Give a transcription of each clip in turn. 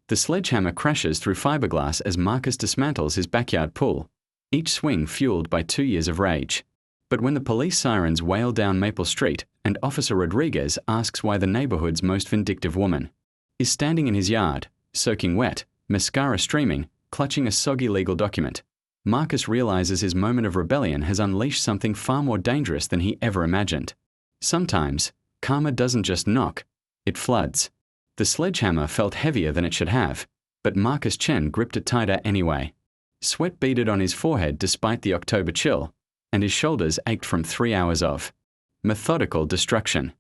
The sledgehammer crashes through fiberglass as Marcus dismantles his backyard pool, each swing fueled by 2 years of rage. But when the police sirens wail down Maple Street and Officer Rodriguez asks why the neighborhood's most vindictive woman is standing in his yard, soaking wet, mascara streaming, clutching a soggy legal document, Marcus realizes his moment of rebellion has unleashed something far more dangerous than he ever imagined. Sometimes, karma doesn't just knock, it floods. The sledgehammer felt heavier than it should have, but Marcus Chen gripped it tighter anyway. Sweat beaded on his forehead despite the October chill, and his shoulders ached from 3 hours of methodical destruction.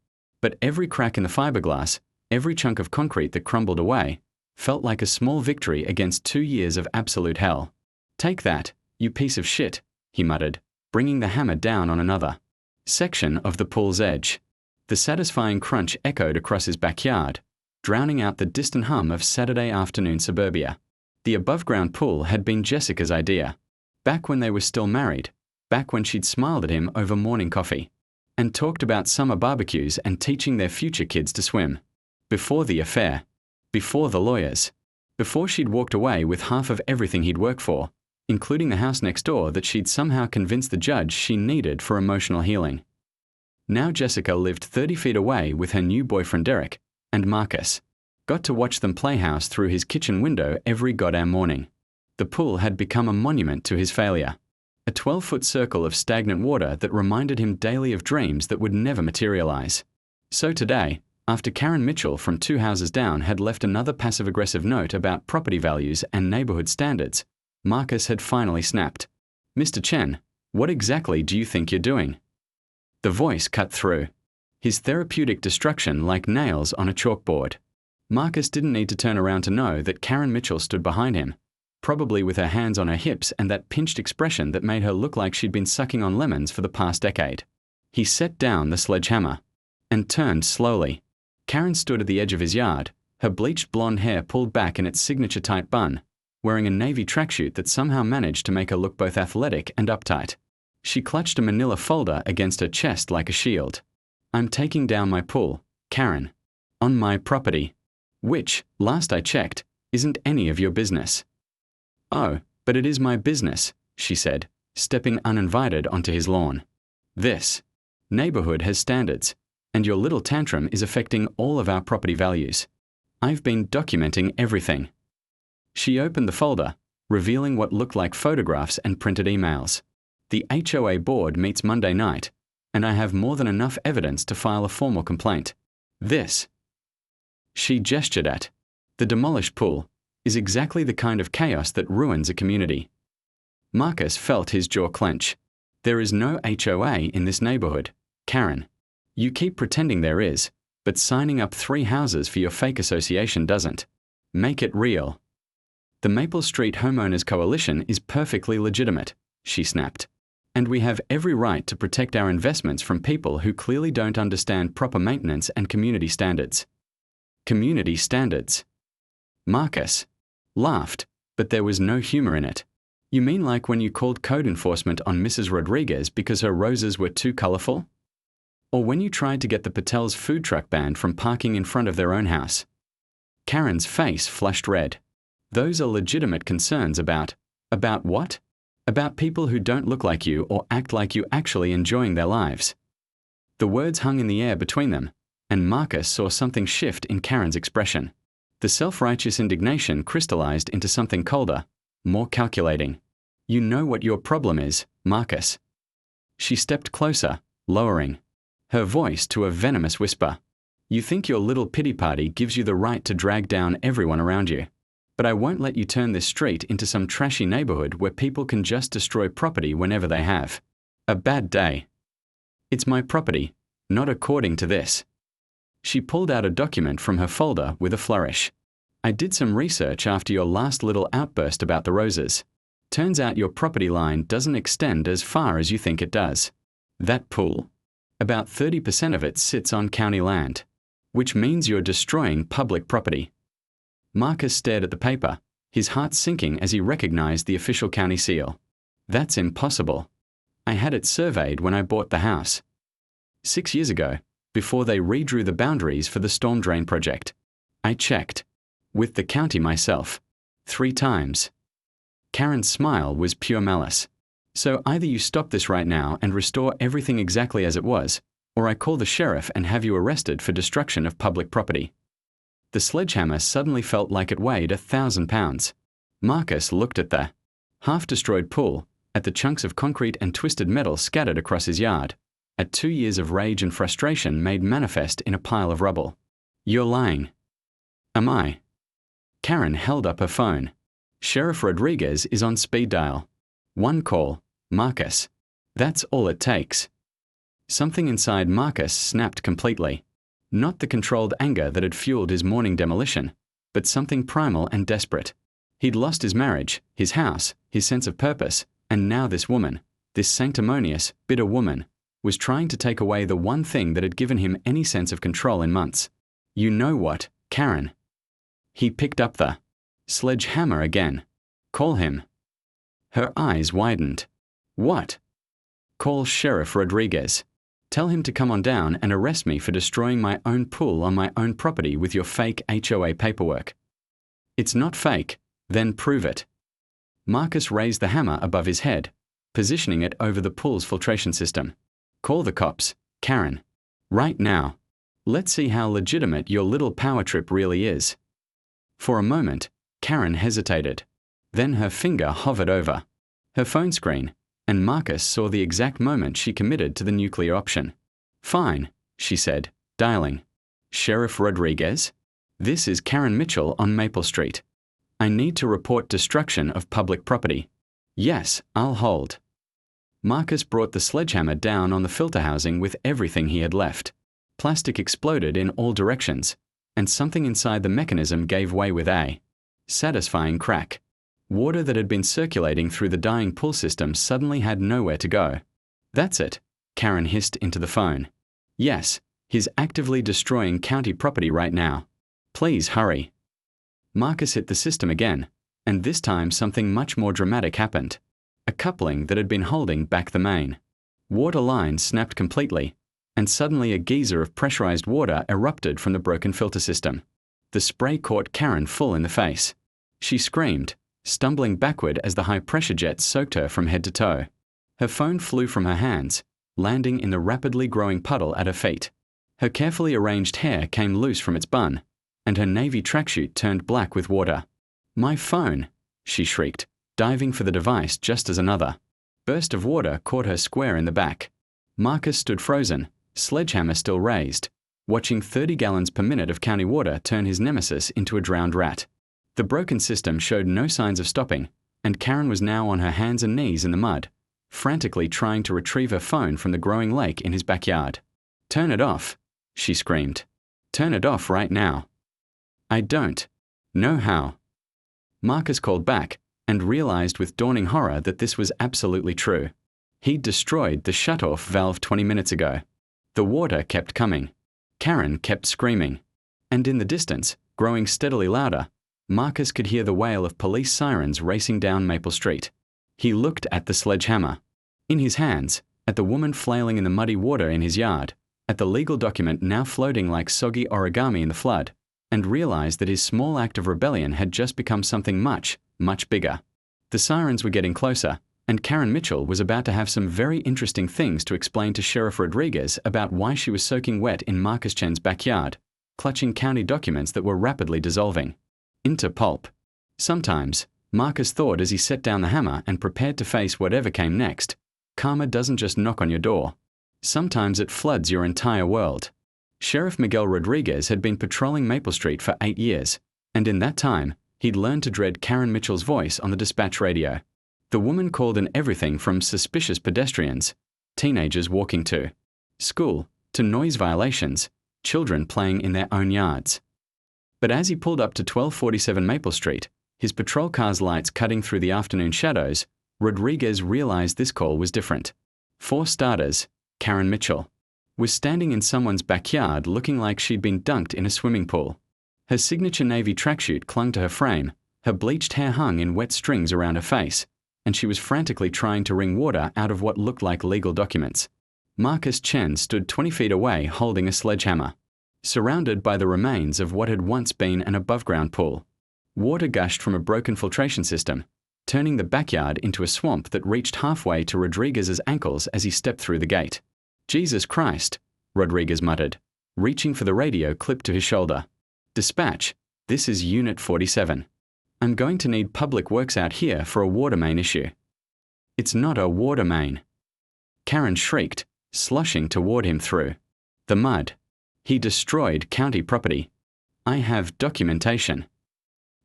But every crack in the fiberglass, every chunk of concrete that crumbled away, felt like a small victory against 2 years of absolute hell. "Take that, you piece of shit," he muttered, bringing the hammer down on another section of the pool's edge. The satisfying crunch echoed across his backyard, drowning out the distant hum of Saturday afternoon suburbia. The above-ground pool had been Jessica's idea, back when they were still married, back when she'd smiled at him over morning coffee, and talked about summer barbecues and teaching their future kids to swim. Before the affair, before the lawyers, before she'd walked away with half of everything he'd worked for, including the house next door that she'd somehow convinced the judge she needed for emotional healing. Now Jessica lived 30 feet away with her new boyfriend Derek, and Marcus got to watch them play house through his kitchen window every goddamn morning. The pool had become a monument to his failure, a 12-foot circle of stagnant water that reminded him daily of dreams that would never materialize. So today, after Karen Mitchell from 2 houses down had left another passive-aggressive note about property values and neighborhood standards, Marcus had finally snapped. "Mr. Chen, what exactly do you think you're doing?" The voice cut through, his therapeutic destruction like nails on a chalkboard. Marcus didn't need to turn around to know that Karen Mitchell stood behind him, probably with her hands on her hips and that pinched expression that made her look like she'd been sucking on lemons for the past decade. He set down the sledgehammer and turned slowly. Karen stood at the edge of his yard, her bleached blonde hair pulled back in its signature tight bun, wearing a navy tracksuit that somehow managed to make her look both athletic and uptight. She clutched a manila folder against her chest like a shield. "I'm taking down my pool, Karen. On my property. Which, last I checked, isn't any of your business." "Oh, but it is my business," she said, stepping uninvited onto his lawn. "This neighborhood has standards, and your little tantrum is affecting all of our property values. I've been documenting everything." She opened the folder, revealing what looked like photographs and printed emails. "The HOA board meets Monday night, and I have more than enough evidence to file a formal complaint. This," she gestured at, "the demolished pool, is exactly the kind of chaos that ruins a community." Marcus felt his jaw clench. "There is no HOA in this neighborhood, Karen. You keep pretending there is, but signing up 3 houses for your fake association doesn't. Make it real." "The Maple Street Homeowners Coalition is perfectly legitimate," she snapped. "And we have every right to protect our investments from people who clearly don't understand proper maintenance and community standards." Community standards. Marcus laughed, but there was no humor in it. "You mean like when you called code enforcement on Mrs. Rodriguez because her roses were too colorful? Or when you tried to get the Patels' food truck banned from parking in front of their own house?" Karen's face flushed red. "Those are legitimate concerns about what? About people who don't look like you or act like you actually enjoying their lives." The words hung in the air between them, and Marcus saw something shift in Karen's expression. The self-righteous indignation crystallized into something colder, more calculating. "You know what your problem is, Marcus." She stepped closer, lowering her voice to a venomous whisper. "You think your little pity party gives you the right to drag down everyone around you. But I won't let you turn this street into some trashy neighborhood where people can just destroy property whenever they have a bad day. It's my property, not according to this." She pulled out a document from her folder with a flourish. "I did some research after your last little outburst about the roses. Turns out your property line doesn't extend as far as you think it does. That pool, about 30% of it sits on county land, which means you're destroying public property." Marcus stared at the paper, his heart sinking as he recognized the official county seal. "That's impossible. I had it surveyed when I bought the house 6 years ago, before they redrew the boundaries for the storm drain project. I checked. With the county myself. 3 times. Karen's smile was pure malice. So either you stop this right now and restore everything exactly as it was, or I call the sheriff and have you arrested for destruction of public property. The sledgehammer suddenly felt like it weighed 1,000 pounds. Marcus looked at the half-destroyed pool, at the chunks of concrete and twisted metal scattered across his yard, at 2 years of rage and frustration made manifest in a pile of rubble. You're lying. Am I? Karen held up her phone. Sheriff Rodriguez is on speed dial. 1 call, Marcus. That's all it takes. Something inside Marcus snapped completely. Not the controlled anger that had fueled his morning demolition, but something primal and desperate. He'd lost his marriage, his house, his sense of purpose, and now this woman, this sanctimonious, bitter woman, was trying to take away the one thing that had given him any sense of control in months. You know what, Karen? He picked up the sledgehammer again. Call him. Her eyes widened. What? Call Sheriff Rodriguez. Tell him to come on down and arrest me for destroying my own pool on my own property with your fake HOA paperwork. It's not fake. Then prove it. Marcus raised the hammer above his head, positioning it over the pool's filtration system. Call the cops, Karen. Right now. Let's see how legitimate your little power trip really is. For a moment, Karen hesitated. Then her finger hovered over her phone screen, and Marcus saw the exact moment she committed to the nuclear option. Fine, she said, dialing. Sheriff Rodriguez? This is Karen Mitchell on Maple Street. I need to report destruction of public property. Yes, I'll hold. Marcus brought the sledgehammer down on the filter housing with everything he had left. Plastic exploded in all directions, and something inside the mechanism gave way with a satisfying crack. Water that had been circulating through the dying pool system suddenly had nowhere to go. That's it, Karen hissed into the phone. Yes, he's actively destroying county property right now. Please hurry. Marcus hit the system again, and this time something much more dramatic happened. A coupling that had been holding back the main water line snapped completely, and suddenly a geyser of pressurized water erupted from the broken filter system. The spray caught Karen full in the face. She screamed, stumbling backward as the high-pressure jet soaked her from head to toe. Her phone flew from her hands, landing in the rapidly growing puddle at her feet. Her carefully arranged hair came loose from its bun, and her navy tracksuit turned black with water. My phone, she shrieked, diving for the device just as another burst of water caught her square in the back. Marcus stood frozen, sledgehammer still raised, watching 30 gallons per minute of county water turn his nemesis into a drowned rat. The broken system showed no signs of stopping, and Karen was now on her hands and knees in the mud, frantically trying to retrieve her phone from the growing lake in his backyard. Turn it off, she screamed. Turn it off right now. I don't know how. Marcus called back and realized with dawning horror that this was absolutely true. He'd destroyed the shut-off valve 20 minutes ago. The water kept coming. Karen kept screaming. And in the distance, growing steadily louder, Marcus could hear the wail of police sirens racing down Maple Street. He looked at the sledgehammer. In his hands, at the woman flailing in the muddy water in his yard, at the legal document now floating like soggy origami in the flood, and realized that his small act of rebellion had just become something much, much bigger. The sirens were getting closer, and Karen Mitchell was about to have some very interesting things to explain to Sheriff Rodriguez about why she was soaking wet in Marcus Chen's backyard, clutching county documents that were rapidly dissolving into pulp. Sometimes, Marcus thought as he set down the hammer and prepared to face whatever came next, karma doesn't just knock on your door. Sometimes it floods your entire world. Sheriff Miguel Rodriguez had been patrolling Maple Street for 8 years, and in that time, he'd learned to dread Karen Mitchell's voice on the dispatch radio. The woman called in everything from suspicious pedestrians, teenagers walking to school, to noise violations, children playing in their own yards. But as he pulled up to 1247 Maple Street, his patrol car's lights cutting through the afternoon shadows, Rodriguez realized this call was different. For starters, Karen Mitchell was standing in someone's backyard looking like she'd been dunked in a swimming pool. Her signature navy tracksuit clung to her frame, her bleached hair hung in wet strings around her face, and she was frantically trying to wring water out of what looked like legal documents. Marcus Chen stood 20 feet away holding a sledgehammer. surrounded by the remains of what had once been an above-ground pool. Water gushed from a broken filtration system, turning the backyard into a swamp that reached halfway to Rodriguez's ankles as he stepped through the gate. "Jesus Christ," Rodriguez muttered, reaching for the radio clipped to his shoulder. "Dispatch, this is Unit 47. I'm going to need public works out here for a water main issue." "It's not a water main," Karen shrieked, sloshing toward him through the mud. "He destroyed county property. I have documentation."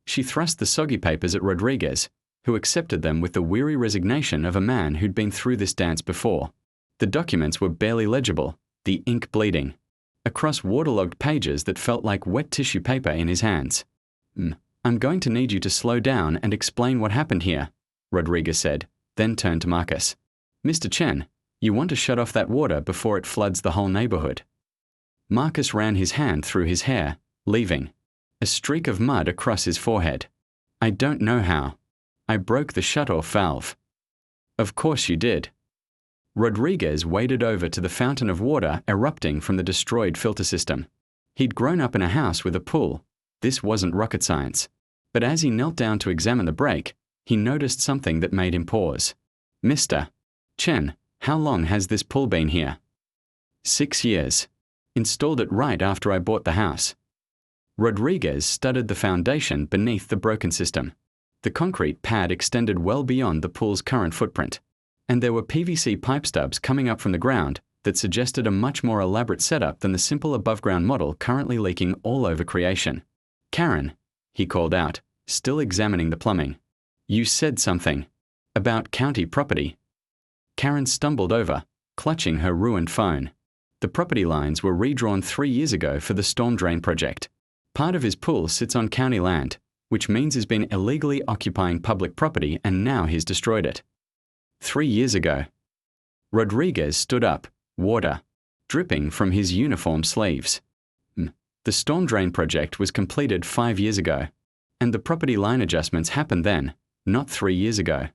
She thrust the soggy papers at Rodriguez, who accepted them with the weary resignation of a man who'd been through this dance before. The documents were barely legible, the ink bleeding, across waterlogged pages that felt like wet tissue paper in his hands. "I'm going to need you to slow down and explain what happened here," Rodriguez said, then turned to Marcus. "Mr. Chen, you want to shut off that water before it floods the whole neighborhood." Marcus ran his hand through his hair, leaving a streak of mud across his forehead. "I don't know how. I broke the shut-off valve." "Of course you did." Rodriguez waded over to the fountain of water erupting from the destroyed filter system. He'd grown up in a house with a pool. This wasn't rocket science. But as he knelt down to examine the break, he noticed something that made him pause. "Mr. Chen, how long has this pool been here?" 6 years. Installed it right after I bought the house." Rodriguez studied the foundation beneath the broken system. The concrete pad extended well beyond the pool's current footprint, and there were PVC pipe stubs coming up from the ground that suggested a much more elaborate setup than the simple above-ground model currently leaking all over creation. "Karen," he called out, still examining the plumbing. "You said something about county property." Karen stumbled over, clutching her ruined phone. The property lines were redrawn 3 years ago for the storm drain project. Part of his pool sits on county land, which means he's been illegally occupying public property and now he's destroyed it. 3 years ago. Rodriguez stood up, water dripping from his uniform sleeves. The storm drain project was completed 5 years ago, and the property line adjustments happened then, not 3 years ago.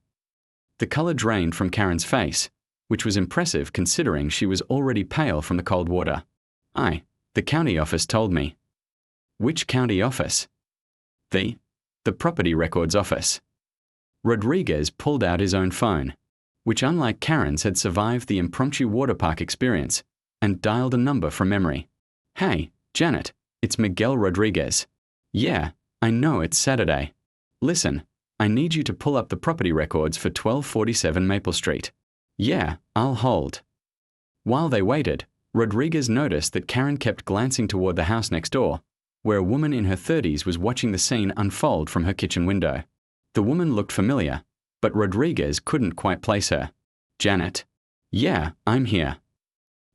The color drained from Karen's face, which was impressive considering she was already pale from the cold water. The county office told me." "Which county office?" The property records office." Rodriguez pulled out his own phone, which unlike Karen's had survived the impromptu water park experience, and dialed a number from memory. "Hey, Janet, it's Miguel Rodriguez. Yeah, I know it's Saturday. Listen, I need you to pull up the property records for 1247 Maple Street." "Yeah, I'll hold." While they waited, Rodriguez noticed that Karen kept glancing toward the house next door, where a woman in her 30s was watching the scene unfold from her kitchen window. The woman looked familiar, but Rodriguez couldn't quite place her. "Janet?" "Yeah, I'm here."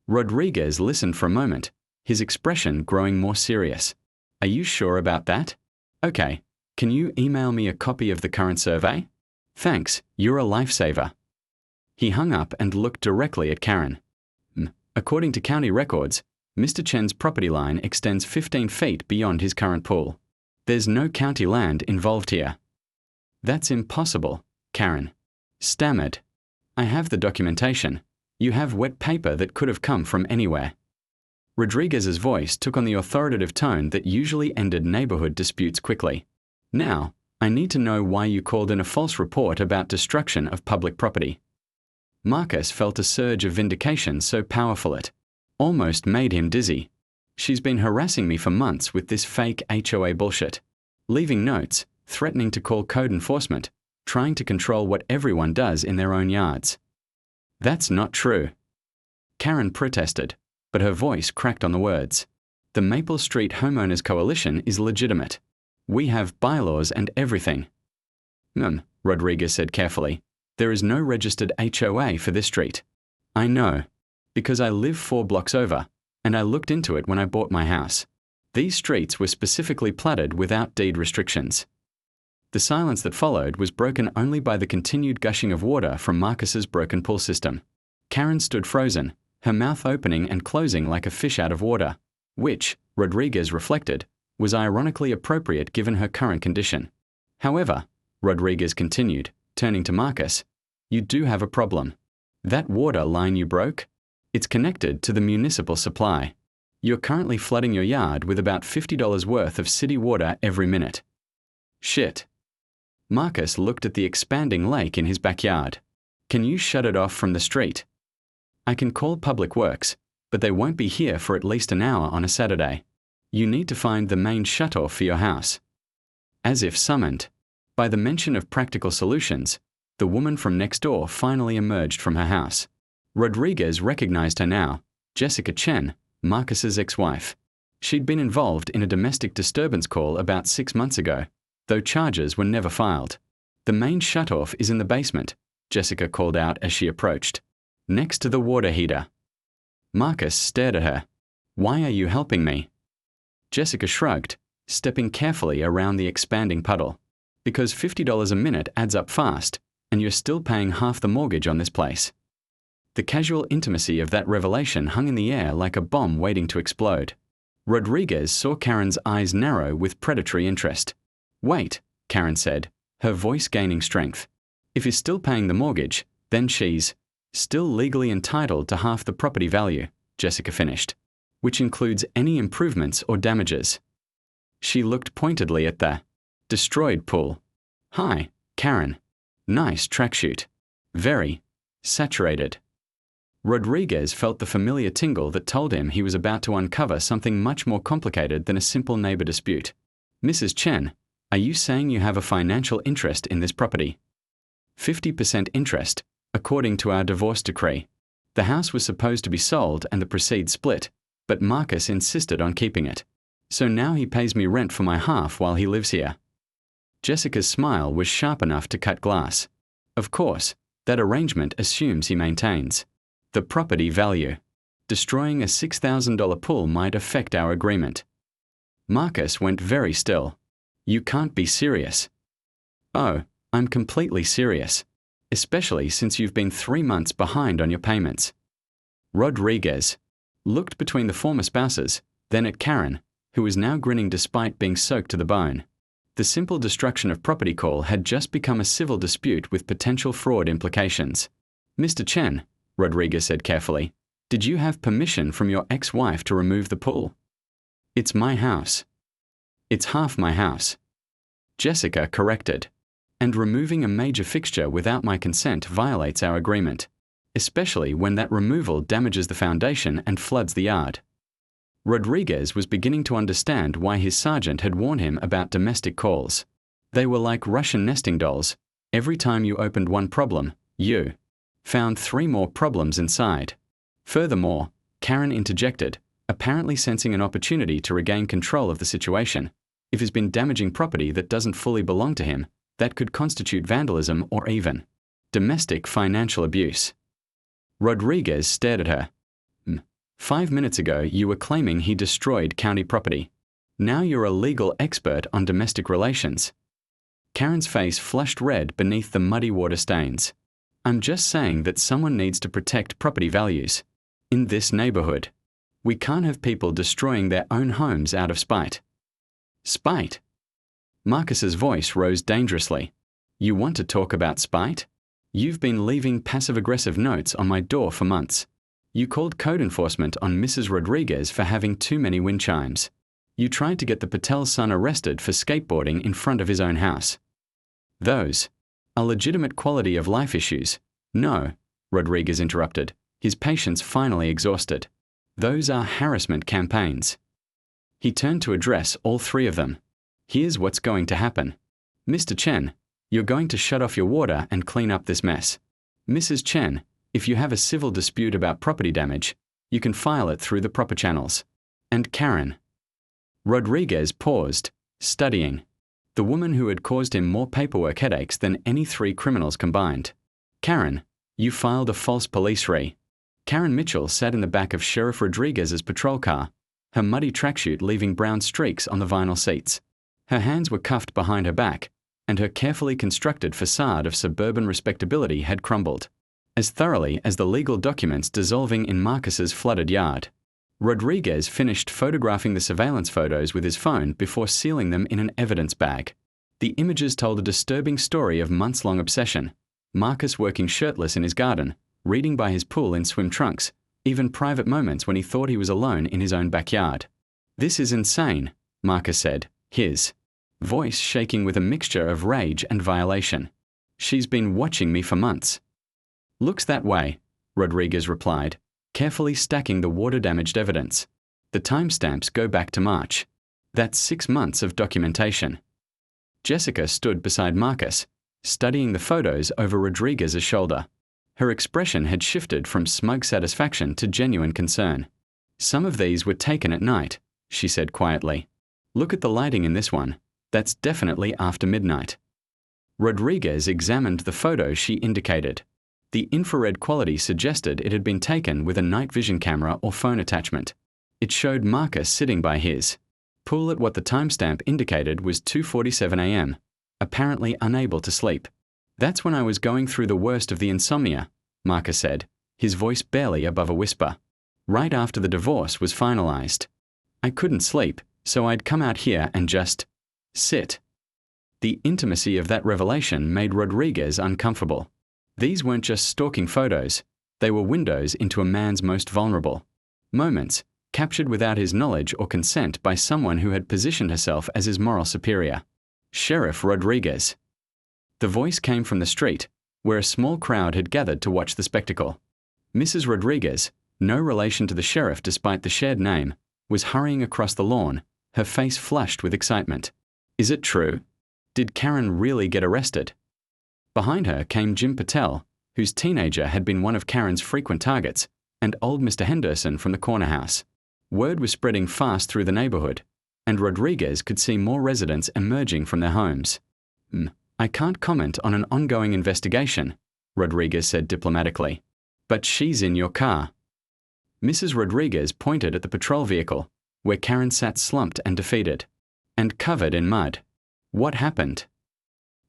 Rodriguez listened for a moment, his expression growing more serious. "Are you sure about that? Okay, can you email me a copy of the current survey? Thanks, you're a lifesaver." He hung up and looked directly at Karen. "According to county records, Mr. Chen's property line extends 15 feet beyond his current pool. There's no county land involved here." "That's impossible," Karen stammered. "I have the documentation. You have wet paper that could have come from anywhere." Rodriguez's voice took on the authoritative tone that usually ended neighborhood disputes quickly. "Now, I need to know why you called in a false report about destruction of public property." Marcus felt a surge of vindication so powerful it almost made him dizzy. "She's been harassing me for months with this fake HOA bullshit, leaving notes, threatening to call code enforcement, trying to control what everyone does in their own yards." "That's not true," Karen protested, but her voice cracked on the words. "The Maple Street Homeowners Coalition is legitimate. We have bylaws and everything." Rodriguez said carefully. "There is no registered HOA for this street." "I know, because I live 4 blocks over, and I looked into it when I bought my house. These streets were specifically platted without deed restrictions." The silence that followed was broken only by the continued gushing of water from Marcus's broken pool system. Karen stood frozen, her mouth opening and closing like a fish out of water, which, Rodriguez reflected, was ironically appropriate given her current condition. "However," Rodriguez continued, turning to Marcus, "you do have a problem. That water line you broke? It's connected to the municipal supply. You're currently flooding your yard with about $50 worth of city water every minute. Shit. Marcus looked at the expanding lake in his backyard. Can you shut it off from the street? I can call Public Works, but they won't be here for at least an hour on a Saturday. You need to find the main shutoff for your house. As if summoned by the mention of practical solutions, the woman from next door finally emerged from her house. Rodriguez recognized her now, Jessica Chen, Marcus's ex-wife. She'd been involved in a domestic disturbance call about 6 months ago, though charges were never filed. The main shutoff is in the basement, Jessica called out as she approached, next to the water heater. Marcus stared at her. Why are you helping me? Jessica shrugged, stepping carefully around the expanding puddle. Because $50 a minute adds up fast, and you're still paying half the mortgage on this place. The casual intimacy of that revelation hung in the air like a bomb waiting to explode. Rodriguez saw Karen's eyes narrow with predatory interest. Wait, Karen said, her voice gaining strength. If he's still paying the mortgage, then she's still legally entitled to half the property value, Jessica finished, which includes any improvements or damages. She looked pointedly at the destroyed pool. Hi, Karen. Nice tracksuit. Very saturated. Rodriguez felt the familiar tingle that told him he was about to uncover something much more complicated than a simple neighbor dispute. Mrs. Chen, are you saying you have a financial interest in this property? 50% interest, according to our divorce decree. The house was supposed to be sold and the proceeds split, but Marcus insisted on keeping it. So now he pays me rent for my half while he lives here. Jessica's smile was sharp enough to cut glass. Of course, that arrangement assumes he maintains the property value. Destroying a $6,000 pool might affect our agreement. Marcus went very still. You can't be serious. Oh, I'm completely serious, especially since you've been 3 months behind on your payments. Rodriguez looked between the former spouses, then at Karen, who was now grinning despite being soaked to the bone. The simple destruction of property call had just become a civil dispute with potential fraud implications. Mr. Chen, Rodriguez said carefully, did you have permission from your ex-wife to remove the pool? It's my house. It's half my house. Jessica corrected. And removing a major fixture without my consent violates our agreement, especially when that removal damages the foundation and floods the yard. Rodriguez was beginning to understand why his sergeant had warned him about domestic calls. They were like Russian nesting dolls. Every time you opened one problem, you found 3 more problems inside. Furthermore, Karen interjected, apparently sensing an opportunity to regain control of the situation. If he's been damaging property that doesn't fully belong to him, that could constitute vandalism or even domestic financial abuse. Rodriguez stared at her. 5 minutes ago, you were claiming he destroyed county property. Now you're a legal expert on domestic relations. Karen's face flushed red beneath the muddy water stains. I'm just saying that someone needs to protect property values. In this neighborhood, we can't have people destroying their own homes out of spite. Spite? Marcus's voice rose dangerously. You want to talk about spite? You've been leaving passive-aggressive notes on my door for months. You called code enforcement on Mrs. Rodriguez for having too many wind chimes. You tried to get the Patel's son arrested for skateboarding in front of his own house. Those are legitimate quality of life issues. No, Rodriguez interrupted, his patience finally exhausted. Those are harassment campaigns. He turned to address all 3 of them. Here's what's going to happen. Mr. Chen, you're going to shut off your water and clean up this mess. Mrs. Chen, if you have a civil dispute about property damage, you can file it through the proper channels. And Karen. Rodriguez paused, studying. The woman who had caused him more paperwork headaches than any 3 criminals combined. Karen, you filed a false police Karen Mitchell sat in the back of Sheriff Rodriguez's patrol car, her muddy tracksuit leaving brown streaks on the vinyl seats. Her hands were cuffed behind her back, and her carefully constructed facade of suburban respectability had crumbled, as thoroughly as the legal documents dissolving in Marcus's flooded yard. Rodriguez finished photographing the surveillance photos with his phone before sealing them in an evidence bag. The images told a disturbing story of months-long obsession. Marcus working shirtless in his garden, reading by his pool in swim trunks, even private moments when he thought he was alone in his own backyard. "This is insane," Marcus said, his voice shaking with a mixture of rage and violation. "She's been watching me for months." "Looks that way," Rodriguez replied, carefully stacking the water-damaged evidence. "The timestamps go back to March. That's 6 months of documentation." Jessica stood beside Marcus, studying the photos over Rodriguez's shoulder. Her expression had shifted from smug satisfaction to genuine concern. "Some of these were taken at night," she said quietly. "Look at the lighting in this one. That's definitely after midnight." Rodriguez examined the photos she indicated. The infrared quality suggested it had been taken with a night vision camera or phone attachment. It showed Marcus sitting by his pool at what the timestamp indicated was 2:47 a.m., apparently unable to sleep. "That's when I was going through the worst of the insomnia," Marcus said, his voice barely above a whisper. "Right after the divorce was finalized. I couldn't sleep, so I'd come out here and just sit." The intimacy of that revelation made Rodriguez uncomfortable. These weren't just stalking photos, they were windows into a man's most vulnerable moments, captured without his knowledge or consent by someone who had positioned herself as his moral superior. "Sheriff Rodriguez." The voice came from the street, where a small crowd had gathered to watch the spectacle. Mrs. Rodriguez, no relation to the sheriff despite the shared name, was hurrying across the lawn, her face flushed with excitement. "Is it true? Did Karen really get arrested?" Behind her came Jim Patel, whose teenager had been one of Karen's frequent targets, and old Mr. Henderson from the corner house. Word was spreading fast through the neighborhood, and Rodriguez could see more residents emerging from their homes. "I can't comment on an ongoing investigation," Rodriguez said diplomatically. "But she's in your car." Mrs. Rodriguez pointed at the patrol vehicle, where Karen sat slumped and defeated, and covered in mud. "What happened?"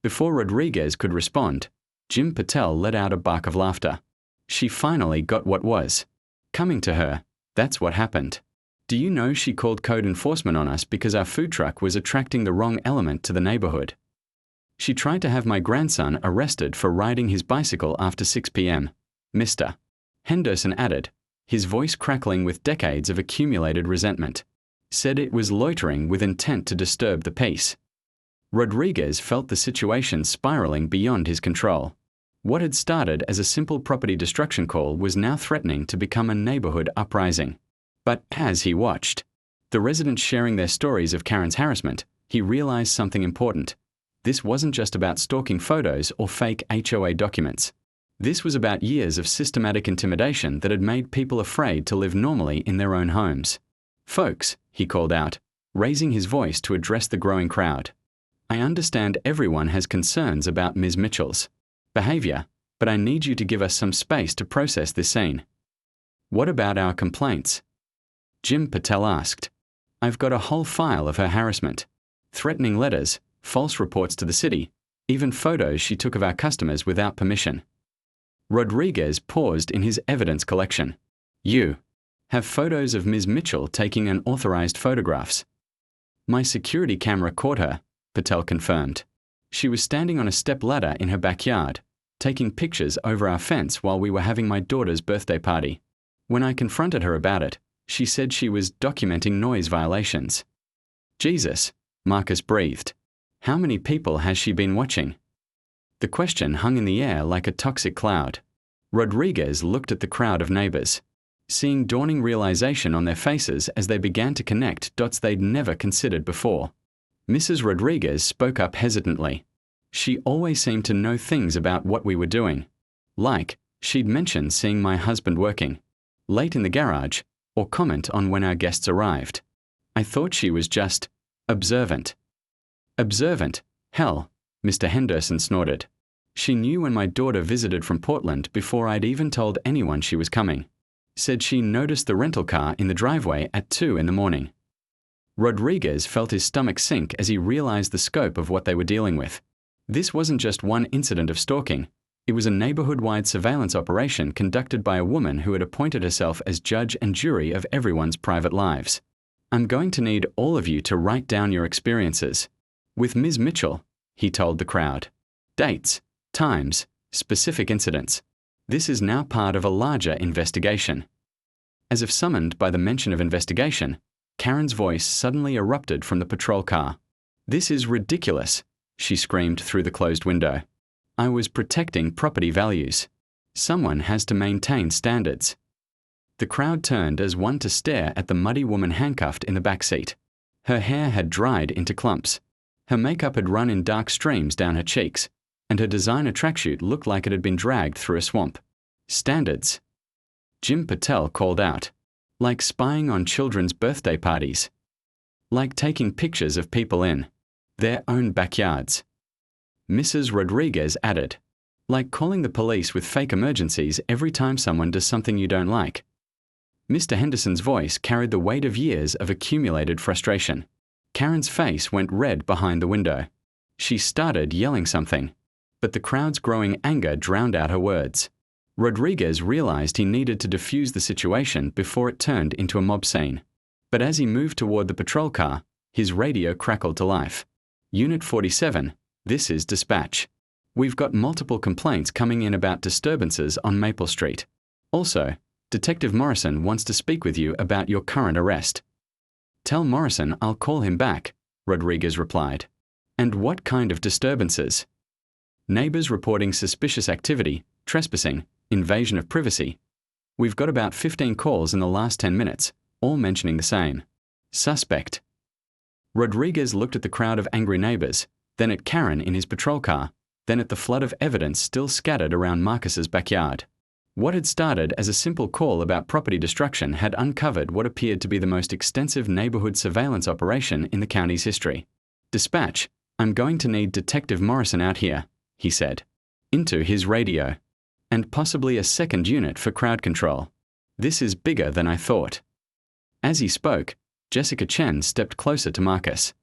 Before Rodriguez could respond, Jim Patel let out a bark of laughter. "She finally got what was coming to her. That's what happened. Do you know she called code enforcement on us because our food truck was attracting the wrong element to the neighborhood? She tried to have my grandson arrested for riding his bicycle after 6 p.m., Mr. Henderson added, his voice crackling with decades of accumulated resentment. Said it was loitering with intent to disturb the peace." Rodriguez felt the situation spiraling beyond his control. What had started as a simple property destruction call was now threatening to become a neighborhood uprising. But as he watched the residents sharing their stories of Karen's harassment, he realized something important. This wasn't just about stalking photos or fake HOA documents. This was about years of systematic intimidation that had made people afraid to live normally in their own homes. "Folks," he called out, raising his voice to address the growing crowd. "I understand everyone has concerns about Ms. Mitchell's behavior, but I need you to give us some space to process this scene." "What about our complaints?" Jim Patel asked. "I've got a whole file of her harassment. Threatening letters, false reports to the city, even photos she took of our customers without permission." Rodriguez paused in his evidence collection. "You have photos of Ms. Mitchell taking unauthorized photographs?" "My security camera caught her," Patel confirmed. "She was standing on a step ladder in her backyard, taking pictures over our fence while we were having my daughter's birthday party. When I confronted her about it, she said she was documenting noise violations." "Jesus," Marcus breathed. "How many people has she been watching?" The question hung in the air like a toxic cloud. Rodriguez looked at the crowd of neighbors, seeing dawning realization on their faces as they began to connect dots they'd never considered before. Mrs. Rodriguez spoke up hesitantly. She always seemed to know things about what we were doing. Like, she'd mentioned seeing my husband working late in the garage, or comment on when our guests arrived. I thought she was just observant. "Observant? Hell," Mr. Henderson snorted. "She knew when my daughter visited from Portland before I'd even told anyone she was coming. Said she noticed the rental car in the driveway at 2 in the morning." Rodriguez felt his stomach sink as he realized the scope of what they were dealing with. This wasn't just one incident of stalking. It was a neighborhood-wide surveillance operation conducted by a woman who had appointed herself as judge and jury of everyone's private lives. "I'm going to need all of you to write down your experiences with Ms. Mitchell," he told the crowd. "Dates, times, specific incidents. This is now part of a larger investigation." As if summoned by the mention of investigation, Karen's voice suddenly erupted from the patrol car. "This is ridiculous," she screamed through the closed window. "I was protecting property values. Someone has to maintain standards." The crowd turned as one to stare at the muddy woman handcuffed in the back seat. Her hair had dried into clumps. Her makeup had run in dark streams down her cheeks, and her designer tracksuit looked like it had been dragged through a swamp. "Standards," Jim Patel called out. "Like spying on children's birthday parties. Like taking pictures of people in their own backyards." Mrs. Rodriguez added, "Like calling the police with fake emergencies every time someone does something you don't like." Mr. Henderson's voice carried the weight of years of accumulated frustration. Karen's face went red behind the window. She started yelling something, but the crowd's growing anger drowned out her words. Rodriguez realized he needed to defuse the situation before it turned into a mob scene. But as he moved toward the patrol car, his radio crackled to life. "Unit 47, this is dispatch. We've got multiple complaints coming in about disturbances on Maple Street. Also, Detective Morrison wants to speak with you about your current arrest." "Tell Morrison I'll call him back," Rodriguez replied. "And what kind of disturbances?" "Neighbors reporting suspicious activity, trespassing, invasion of privacy. We've got about 15 calls in the last 10 minutes, all mentioning the same suspect." Rodriguez looked at the crowd of angry neighbors, then at Karen in his patrol car, then at the flood of evidence still scattered around Marcus's backyard. What had started as a simple call about property destruction had uncovered what appeared to be the most extensive neighborhood surveillance operation in the county's history. "Dispatch, I'm going to need Detective Morrison out here," he said, into his radio. "And possibly a second unit for crowd control. This is bigger than I thought." As he spoke, Jessica Chen stepped closer to Marcus.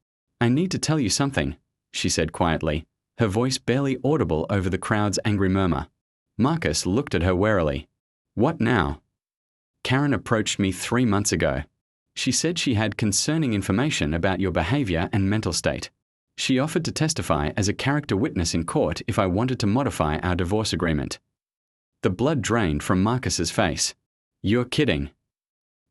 "I need to tell you something," she said quietly, her voice barely audible over the crowd's angry murmur. Marcus looked at her warily. "What now?" "Karen approached me 3 months ago. She said she had concerning information about your behavior and mental state. She offered to testify as a character witness in court if I wanted to modify our divorce agreement." The blood drained from Marcus's face. "You're kidding."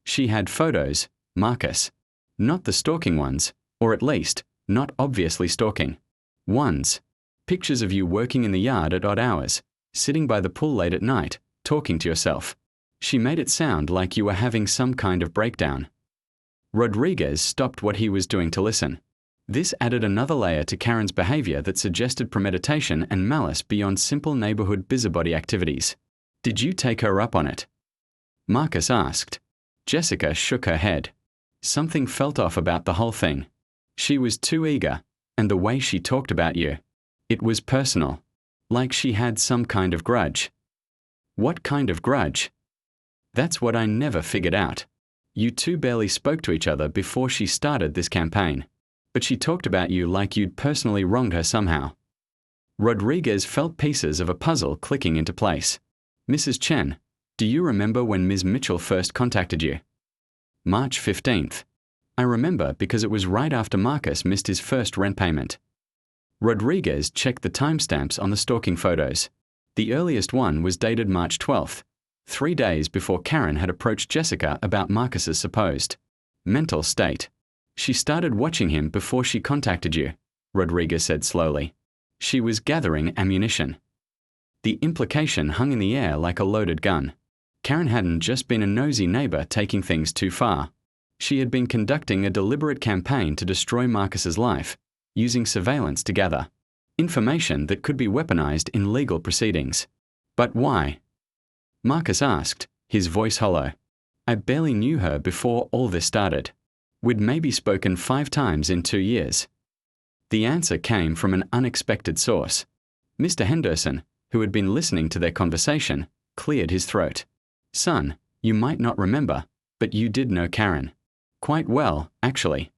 "She had photos, Marcus. Not the stalking ones, or at least, not obviously stalking ones. Pictures of you working in the yard at odd hours, sitting by the pool late at night, talking to yourself. She made it sound like you were having some kind of breakdown." Rodriguez stopped what he was doing to listen. This added another layer to Karen's behavior that suggested premeditation and malice beyond simple neighborhood busybody activities. "Did you take her up on it?" Marcus asked. Jessica shook her head. Something felt off about the whole thing. She was too eager, and the way she talked about you. It was personal. Like she had some kind of grudge. "What kind of grudge?" "That's what I never figured out. You two barely spoke to each other before she started this campaign. But she talked about you like you'd personally wronged her somehow." Rodriguez felt pieces of a puzzle clicking into place. "Mrs. Chen, do you remember when Ms. Mitchell first contacted you?" "March 15th. I remember because it was right after Marcus missed his first rent payment." Rodriguez checked the timestamps on the stalking photos. The earliest one was dated March 12th, 3 days before Karen had approached Jessica about Marcus's supposed mental state. "She started watching him before she contacted you," Rodriguez said slowly. "She was gathering ammunition." The implication hung in the air like a loaded gun. Karen hadn't just been a nosy neighbor taking things too far. She had been conducting a deliberate campaign to destroy Marcus's life, using surveillance to gather information that could be weaponized in legal proceedings. "But why?" Marcus asked, his voice hollow. "I barely knew her before all this started. We'd maybe spoken 5 times in 2 years." The answer came from an unexpected source. Mr. Henderson, who had been listening to their conversation, cleared his throat. "Son, you might not remember, but you did know Karen. Quite well, actually."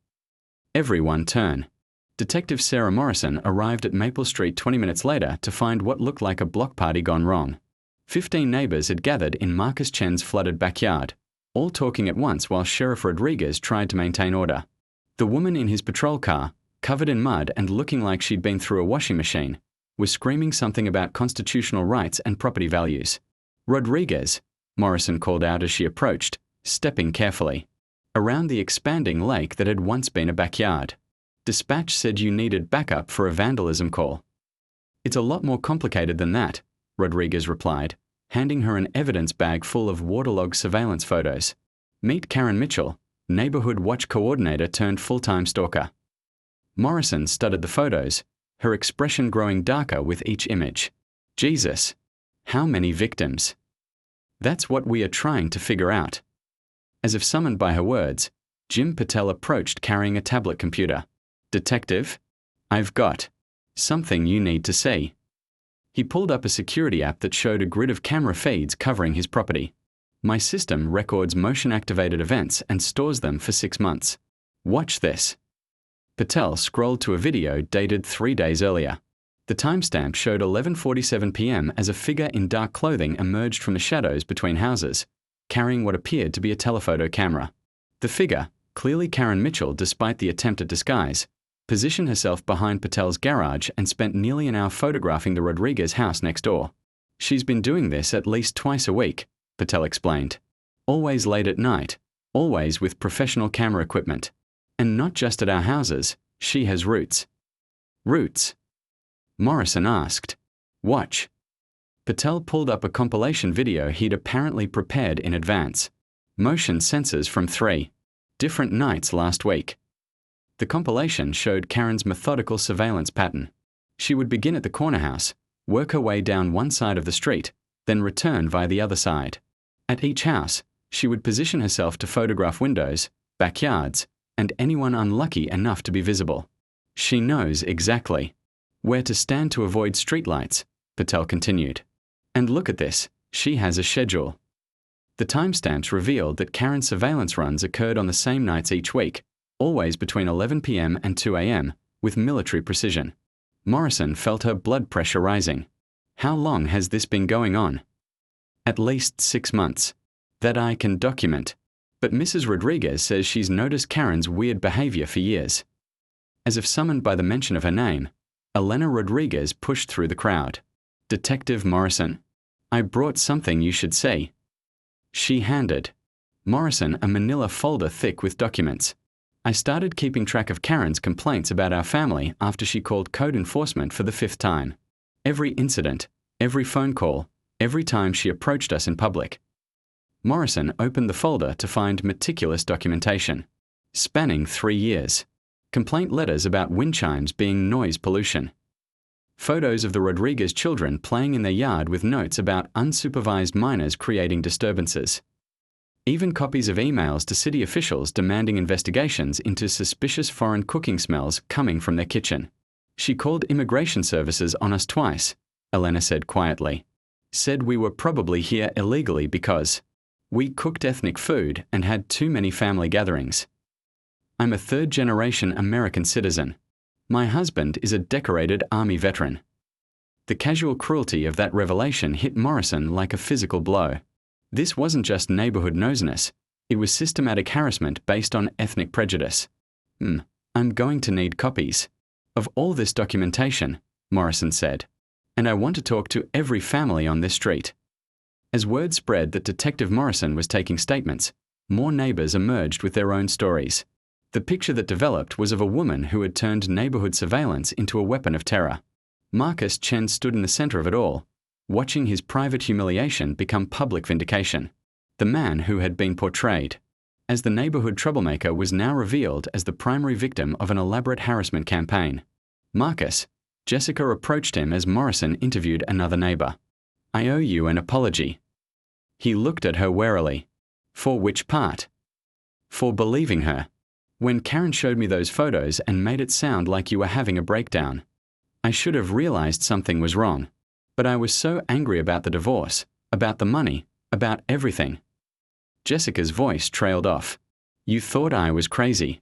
Everyone turned. Detective Sarah Morrison arrived at Maple Street 20 minutes later to find what looked like a block party gone wrong. 15 neighbors had gathered in Marcus Chen's flooded backyard, all talking at once while Sheriff Rodriguez tried to maintain order. The woman in his patrol car, covered in mud and looking like she'd been through a washing machine, was screaming something about constitutional rights and property values. "Rodriguez," Morrison called out as she approached, stepping carefully, around the expanding lake that had once been a backyard. Dispatch said you needed backup for a vandalism call. It's a lot more complicated than that, Rodriguez replied, handing her an evidence bag full of waterlogged surveillance photos. Meet Karen Mitchell, neighborhood watch coordinator turned full-time stalker. Morrison studied the photos, her expression growing darker with each image. Jesus, how many victims? That's what we are trying to figure out. As if summoned by her words, Jim Patel approached carrying a tablet computer. Detective, I've got something you need to see. He pulled up a security app that showed a grid of camera feeds covering his property. My system records motion-activated events and stores them for 6 months. Watch this. Patel scrolled to a video dated 3 days earlier. The timestamp showed 11:47 p.m. as a figure in dark clothing emerged from the shadows between houses, carrying what appeared to be a telephoto camera. The figure, clearly Karen Mitchell despite the attempt at disguise, positioned herself behind Patel's garage and spent nearly an hour photographing the Rodriguez house next door. She's been doing this at least twice a week, Patel explained. Always late at night, always with professional camera equipment. And not just at our houses, she has roots. Roots? Morrison asked. Watch. Patel pulled up a compilation video he'd apparently prepared in advance. Motion sensors from 3 different nights last week. The compilation showed Karen's methodical surveillance pattern. She would begin at the corner house, work her way down one side of the street, then return via the other side. At each house, she would position herself to photograph windows, backyards, and anyone unlucky enough to be visible. She knows exactly where to stand to avoid streetlights, Patel continued. And look at this, she has a schedule. The timestamps revealed that Karen's surveillance runs occurred on the same nights each week, always between 11 p.m. and 2 a.m., with military precision. Morrison felt her blood pressure rising. How long has this been going on? At least 6 months. That I can document. But Mrs. Rodriguez says she's noticed Karen's weird behavior for years. As if summoned by the mention of her name, Elena Rodriguez pushed through the crowd. Detective Morrison, I brought something you should see. She handed Morrison a manila folder thick with documents. I started keeping track of Karen's complaints about our family after she called code enforcement for the 5th time. Every incident, every phone call, every time she approached us in public. Morrison opened the folder to find meticulous documentation. Spanning 3 years. Complaint letters about wind chimes being noise pollution. Photos of the Rodriguez children playing in their yard with notes about unsupervised minors creating disturbances. Even copies of emails to city officials demanding investigations into suspicious foreign cooking smells coming from their kitchen. She called immigration services on us twice, Elena said quietly. Said we were probably here illegally because we cooked ethnic food and had too many family gatherings. I'm a 3rd-generation American citizen. My husband is a decorated Army veteran. The casual cruelty of that revelation hit Morrison like a physical blow. This wasn't just neighborhood nosiness, it was systematic harassment based on ethnic prejudice. I'm going to need copies of all this documentation, Morrison said, and I want to talk to every family on this street. As word spread that Detective Morrison was taking statements, more neighbors emerged with their own stories. The picture that developed was of a woman who had turned neighborhood surveillance into a weapon of terror. Marcus Chen stood in the center of it all, watching his private humiliation become public vindication. The man who had been portrayed as the neighborhood troublemaker was now revealed as the primary victim of an elaborate harassment campaign. Marcus, Jessica approached him as Morrison interviewed another neighbor. I owe you an apology. He looked at her warily. For which part? For believing her. When Karen showed me those photos and made it sound like you were having a breakdown. I should have realized something was wrong. But I was so angry about the divorce, about the money, about everything. Jessica's voice trailed off. You thought I was crazy.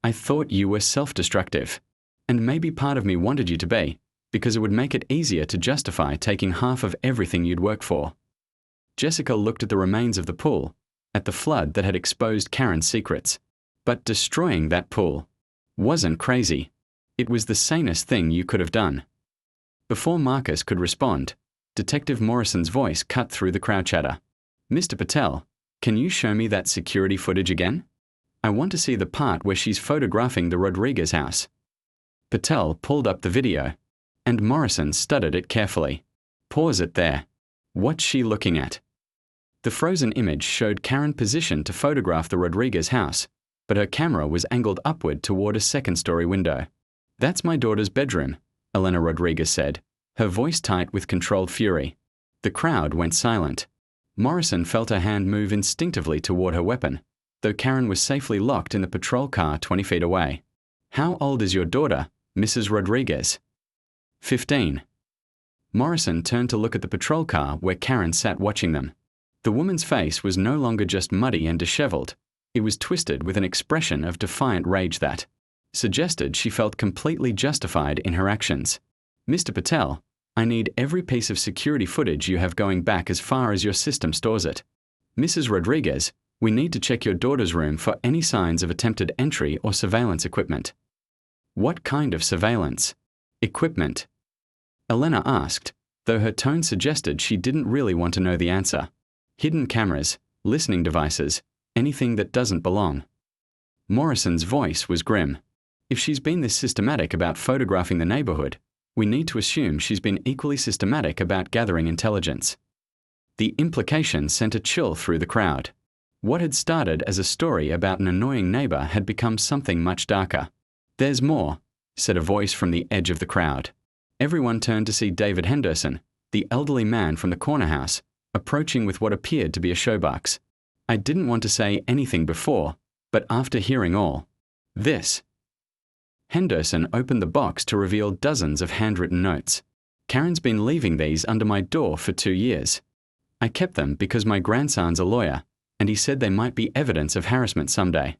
I thought you were self-destructive. And maybe part of me wanted you to be, because it would make it easier to justify taking half of everything you'd work for. Jessica looked at the remains of the pool, at the flood that had exposed Karen's secrets. But destroying that pool wasn't crazy. It was the sanest thing you could have done. Before Marcus could respond, Detective Morrison's voice cut through the crowd chatter. Mr. Patel, Can you show me that security footage again? I want to see the part where she's photographing the Rodriguez house. Patel pulled up the video, and Morrison studied it carefully. Pause it there. What's she looking at? The frozen image showed Karen positioned to photograph the Rodriguez house, but her camera was angled upward toward a second-story window. That's my daughter's bedroom, Elena Rodriguez said, her voice tight with controlled fury. The crowd went silent. Morrison felt her hand move instinctively toward her weapon, though Karen was safely locked in the patrol car 20 feet away. How old is your daughter, Mrs. Rodriguez? 15. Morrison turned to look at the patrol car where Karen sat watching them. The woman's face was no longer just muddy and disheveled. It was twisted with an expression of defiant rage that suggested she felt completely justified in her actions. Mr. Patel, I need every piece of security footage you have going back as far as your system stores it. Mrs. Rodriguez, we need to check your daughter's room for any signs of attempted entry or surveillance equipment. What kind of surveillance equipment? Elena asked, though her tone suggested she didn't really want to know the answer. Hidden cameras, listening devices, anything that doesn't belong. Morrison's voice was grim. If she's been this systematic about photographing the neighborhood, we need to assume she's been equally systematic about gathering intelligence. The implication sent a chill through the crowd. What had started as a story about an annoying neighbor had become something much darker. There's more, said a voice from the edge of the crowd. Everyone turned to see David Henderson, the elderly man from the corner house, approaching with what appeared to be a showbox. I didn't want to say anything before, but after hearing all this, Henderson opened the box to reveal dozens of handwritten notes. Karen's been leaving these under my door for 2 years. I kept them because my grandson's a lawyer, and he said they might be evidence of harassment someday.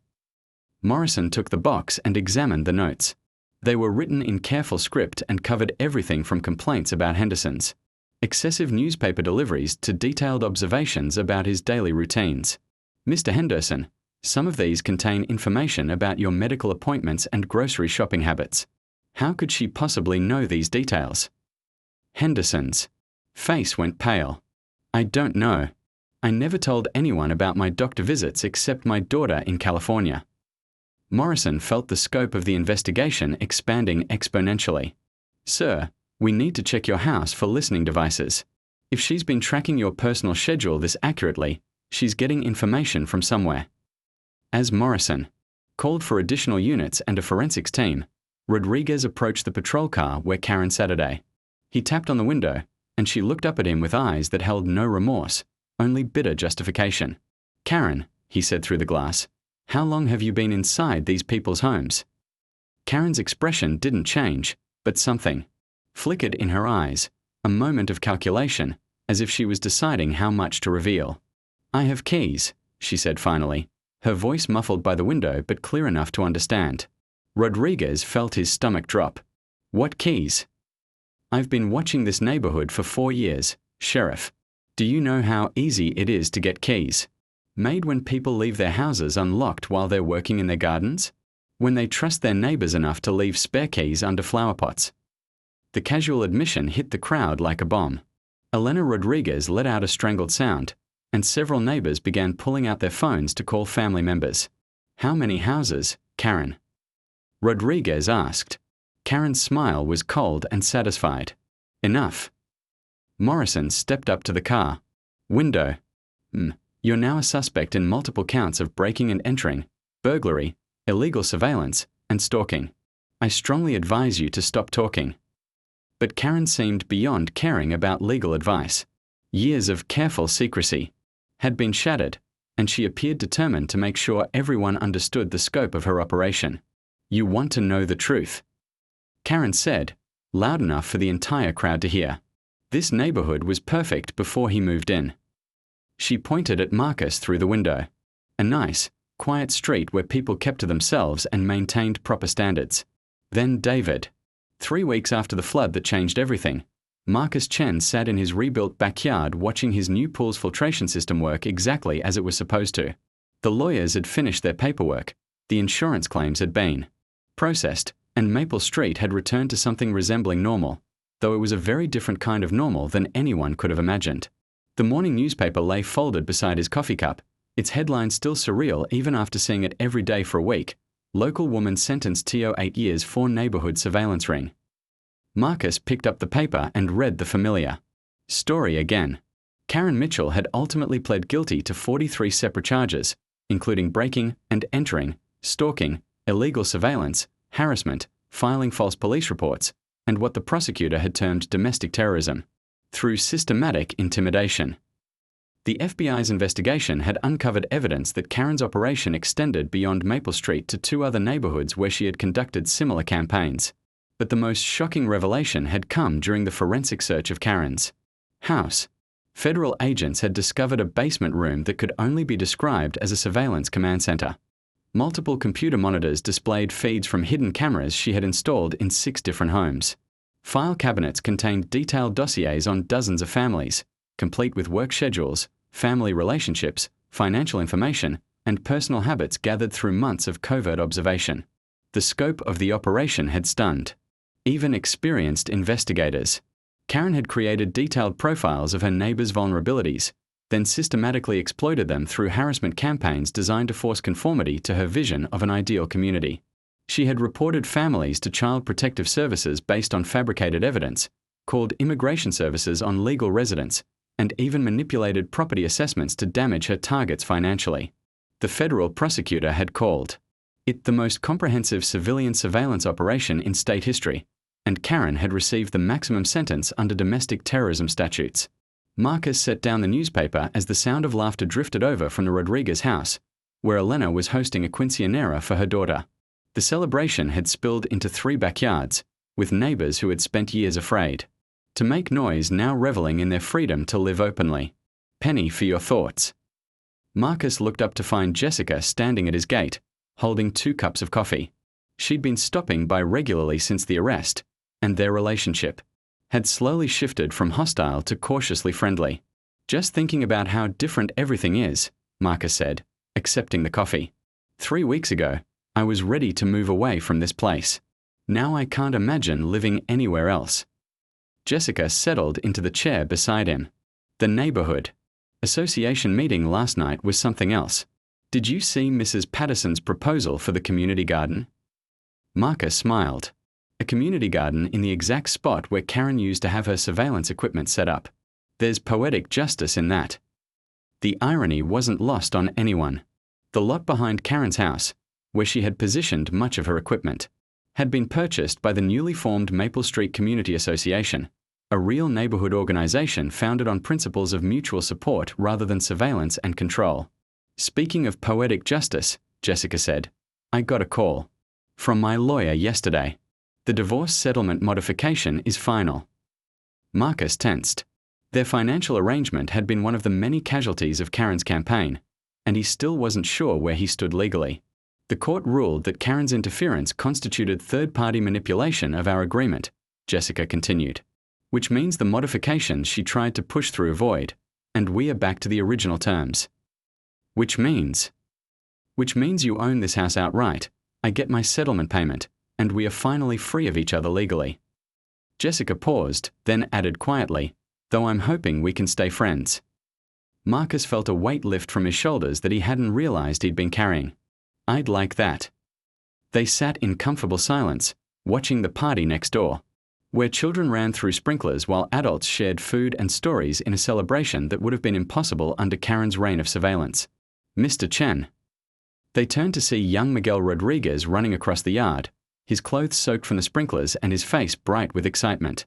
Morrison took the box and examined the notes. They were written in careful script and covered everything from complaints about Henderson's excessive newspaper deliveries to detailed observations about his daily routines. Mr. Henderson, some of these contain information about your medical appointments and grocery shopping habits. How could she possibly know these details? Henderson's face went pale. I don't know. I never told anyone about my doctor visits except my daughter in California. Morrison felt the scope of the investigation expanding exponentially. Sir, we need to check your house for listening devices. If she's been tracking your personal schedule this accurately, she's getting information from somewhere. As Morrison called for additional units and a forensics team, Rodriguez approached the patrol car where Karen sat today. He tapped on the window, and she looked up at him with eyes that held no remorse, only bitter justification. Karen, he said through the glass, how long have you been inside these people's homes? Karen's expression didn't change, but something flickered in her eyes, a moment of calculation, as if she was deciding how much to reveal. I have keys, she said finally, her voice muffled by the window but clear enough to understand. Rodriguez felt his stomach drop. What keys? I've been watching this neighborhood for 4 years, Sheriff. Do you know how easy it is to get keys? Made when people leave their houses unlocked while they're working in their gardens? When they trust their neighbors enough to leave spare keys under flower pots? The casual admission hit the crowd like a bomb. Elena Rodriguez let out a strangled sound, and several neighbors began pulling out their phones to call family members. How many houses, Karen? Rodriguez asked. Karen's smile was cold and satisfied. Enough. Morrison stepped up to the car. Window. You're now a suspect in multiple counts of breaking and entering, burglary, illegal surveillance, and stalking. I strongly advise you to stop talking. But Karen seemed beyond caring about legal advice. Years of careful secrecy had been shattered, and she appeared determined to make sure everyone understood the scope of her operation. You want to know the truth, Karen said, loud enough for the entire crowd to hear. This neighborhood was perfect before he moved in. She pointed at Marcus through the window. A nice, quiet street where people kept to themselves and maintained proper standards. Then David. 3 weeks after the flood that changed everything, Marcus Chen sat in his rebuilt backyard watching his new pool's filtration system work exactly as it was supposed to. The lawyers had finished their paperwork, the insurance claims had been processed, and Maple Street had returned to something resembling normal, though it was a very different kind of normal than anyone could have imagined. The morning newspaper lay folded beside his coffee cup, Its headline still surreal even after seeing it every day for a week. Local woman sentenced to 8 years for neighborhood surveillance ring. Marcus picked up the paper and read the familiar story again. Karen Mitchell had ultimately pled guilty to 43 separate charges, including breaking and entering, stalking, illegal surveillance, harassment, filing false police reports, and what the prosecutor had termed domestic terrorism, through systematic intimidation. The FBI's investigation had uncovered evidence that Karen's operation extended beyond Maple Street to 2 other neighborhoods where she had conducted similar campaigns. But the most shocking revelation had come during the forensic search of Karen's house. Federal agents had discovered a basement room that could only be described as a surveillance command center. Multiple computer monitors displayed feeds from hidden cameras she had installed in 6 different homes. File cabinets contained detailed dossiers on dozens of families, complete with work schedules, family relationships, financial information, and personal habits gathered through months of covert observation. The scope of the operation had stunned even experienced investigators. Karen had created detailed profiles of her neighbors' vulnerabilities, then systematically exploited them through harassment campaigns designed to force conformity to her vision of an ideal community. She had reported families to Child Protective Services based on fabricated evidence, called immigration services on legal residents, and even manipulated property assessments to damage her targets financially. The federal prosecutor had called it the most comprehensive civilian surveillance operation in state history, and Karen had received the maximum sentence under domestic terrorism statutes. Marcus set down the newspaper as the sound of laughter drifted over from the Rodriguez house, where Elena was hosting a quinceanera for her daughter. The celebration had spilled into 3 backyards, with neighbors who had spent years afraid to make noise now reveling in their freedom to live openly. Penny for your thoughts. Marcus looked up to find Jessica standing at his gate, holding 2 cups of coffee. She'd been stopping by regularly since the arrest, and their relationship had slowly shifted from hostile to cautiously friendly. Just thinking about how different everything is, Marcus said, accepting the coffee. 3 weeks ago, I was ready to move away from this place. Now I can't imagine living anywhere else. Jessica settled into the chair beside him. The neighborhood association meeting last night was something else. Did you see Mrs. Patterson's proposal for the community garden? Marcus smiled. A community garden in the exact spot where Karen used to have her surveillance equipment set up. There's poetic justice in that. The irony wasn't lost on anyone. The lot behind Karen's house, where she had positioned much of her equipment, had been purchased by the newly formed Maple Street Community Association, a real neighborhood organization founded on principles of mutual support rather than surveillance and control. Speaking of poetic justice, Jessica said, I got a call from my lawyer yesterday. The divorce settlement modification is final. Marcus tensed. Their financial arrangement had been one of the many casualties of Karen's campaign, and he still wasn't sure where he stood legally. The court ruled that Karen's interference constituted third-party manipulation of our agreement, Jessica continued, which means the modifications she tried to push through are void, and we are back to the original terms. Which means you own this house outright, I get my settlement payment, and we are finally free of each other legally. Jessica paused, then added quietly, though I'm hoping we can stay friends. Marcus felt a weight lift from his shoulders that he hadn't realized he'd been carrying. I'd like that. They sat in comfortable silence, watching the party next door, where children ran through sprinklers while adults shared food and stories in a celebration that would have been impossible under Karen's reign of surveillance. Mr. Chen. They turned to see young Miguel Rodriguez running across the yard, his clothes soaked from the sprinklers and his face bright with excitement.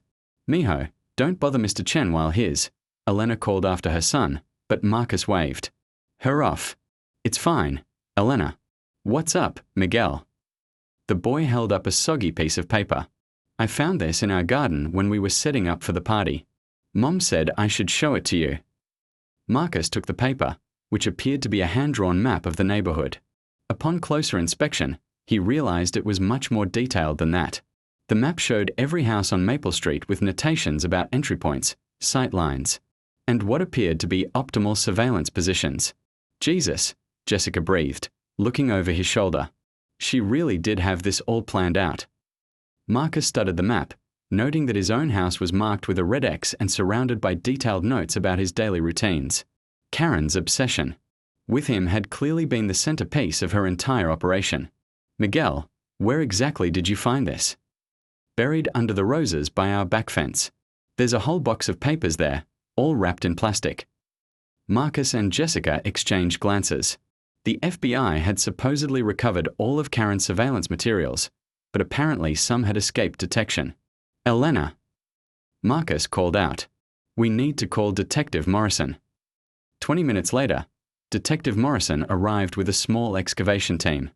Mijo, don't bother Mr. Chen while his, Elena called after her son, but Marcus waved her off. It's fine, Elena. What's up, Miguel? The boy held up a soggy piece of paper. I found this in our garden when we were setting up for the party. Mom said I should show it to you. Marcus took the paper, which appeared to be a hand-drawn map of the neighborhood. Upon closer inspection, he realized it was much more detailed than that. The map showed every house on Maple Street with notations about entry points, sight lines, and what appeared to be optimal surveillance positions. Jesus, Jessica breathed, looking over his shoulder. She really did have this all planned out. Marcus studied the map, noting that his own house was marked with a red X and surrounded by detailed notes about his daily routines. Karen's obsession. with him had clearly been the centerpiece of her entire operation. "Miguel, where exactly did you find this?" "Buried under the roses by our back fence. There's a whole box of papers there, all wrapped in plastic." Marcus and Jessica exchanged glances. The FBI had supposedly recovered all of Karen's surveillance materials, but apparently some had escaped detection. "Elena!" Marcus called out. "We need to call Detective Morrison." 20 minutes later, Detective Morrison arrived with a small excavation team.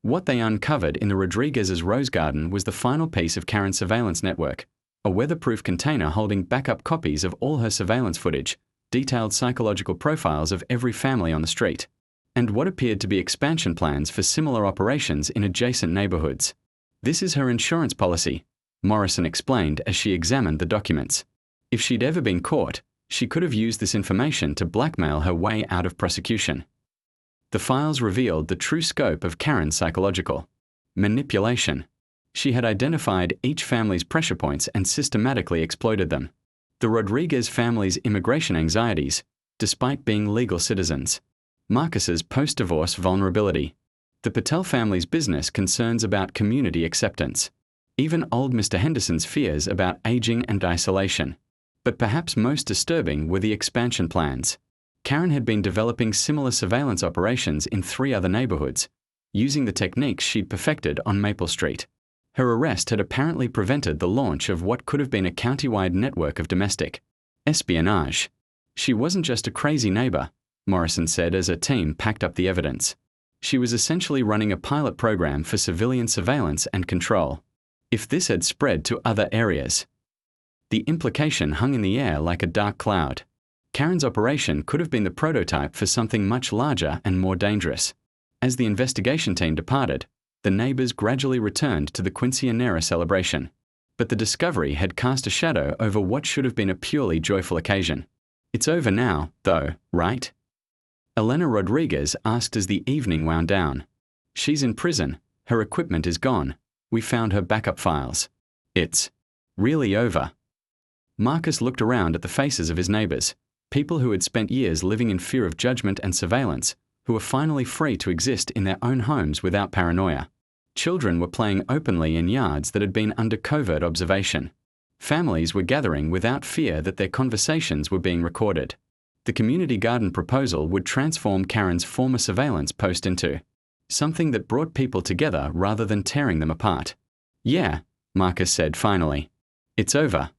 What they uncovered in the Rodriguez's rose garden was the final piece of Karen's surveillance network, a weatherproof container holding backup copies of all her surveillance footage, detailed psychological profiles of every family on the street, and what appeared to be expansion plans for similar operations in adjacent neighborhoods. "This is her insurance policy," Morrison explained as she examined the documents. If she'd ever been caught, she could have used this information to blackmail her way out of prosecution. The files revealed the true scope of Karen's psychological manipulation. She had identified each family's pressure points and systematically exploited them. The Rodriguez family's immigration anxieties, despite being legal citizens. Marcus's post-divorce vulnerability. The Patel family's business concerns about community acceptance. Even old Mr. Henderson's fears about aging and isolation. But perhaps most disturbing were the expansion plans. Karen had been developing similar surveillance operations in 3 other neighborhoods, using the techniques she'd perfected on Maple Street. Her arrest had apparently prevented the launch of what could have been a county-wide network of domestic espionage. "She wasn't just a crazy neighbor," Morrison said as a team packed up the evidence. "She was essentially running a pilot program for civilian surveillance and control. If this had spread to other areas..." The implication hung in the air like a dark cloud. Karen's operation could have been the prototype for something much larger and more dangerous. As the investigation team departed, the neighbors gradually returned to the quinceañera celebration. But the discovery had cast a shadow over what should have been a purely joyful occasion. "It's over now, though, right?" Elena Rodriguez asked as the evening wound down. "She's in prison. Her equipment is gone. We found her backup files. It's really over." Marcus looked around at the faces of his neighbors, people who had spent years living in fear of judgment and surveillance, who were finally free to exist in their own homes without paranoia. Children were playing openly in yards that had been under covert observation. Families were gathering without fear that their conversations were being recorded. The community garden proposal would transform Karen's former surveillance post into something that brought people together rather than tearing them apart. "Yeah," Marcus said finally. "It's over."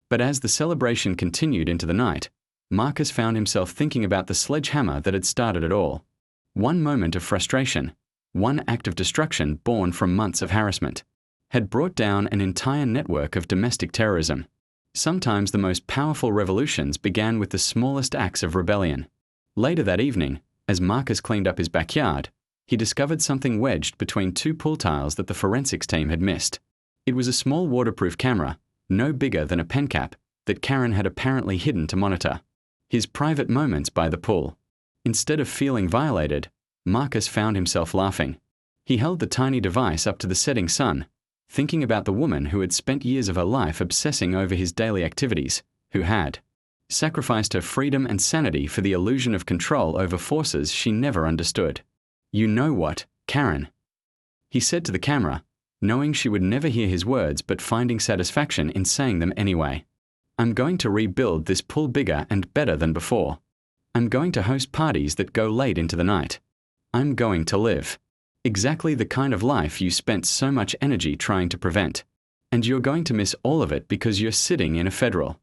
But as the celebration continued into the night, Marcus found himself thinking about the sledgehammer that had started it all. One moment of frustration, one act of destruction born from months of harassment, had brought down an entire network of domestic terrorism. Sometimes the most powerful revolutions began with the smallest acts of rebellion. Later that evening, as Marcus cleaned up his backyard, he discovered something wedged between 2 pool tiles that the forensics team had missed. It was a small waterproof camera, no bigger than a pen cap, that Karen had apparently hidden to monitor his private moments by the pool. Instead of feeling violated, Marcus found himself laughing. He held the tiny device up to the setting sun, thinking about the woman who had spent years of her life obsessing over his daily activities, who had sacrificed her freedom and sanity for the illusion of control over forces she never understood. "You know what, Karen?" he said to the camera, knowing she would never hear his words but finding satisfaction in saying them anyway. "I'm going to rebuild this pool bigger and better than before. I'm going to host parties that go late into the night. I'm going to live exactly the kind of life you spent so much energy trying to prevent. And you're going to miss all of it because you're sitting in a federal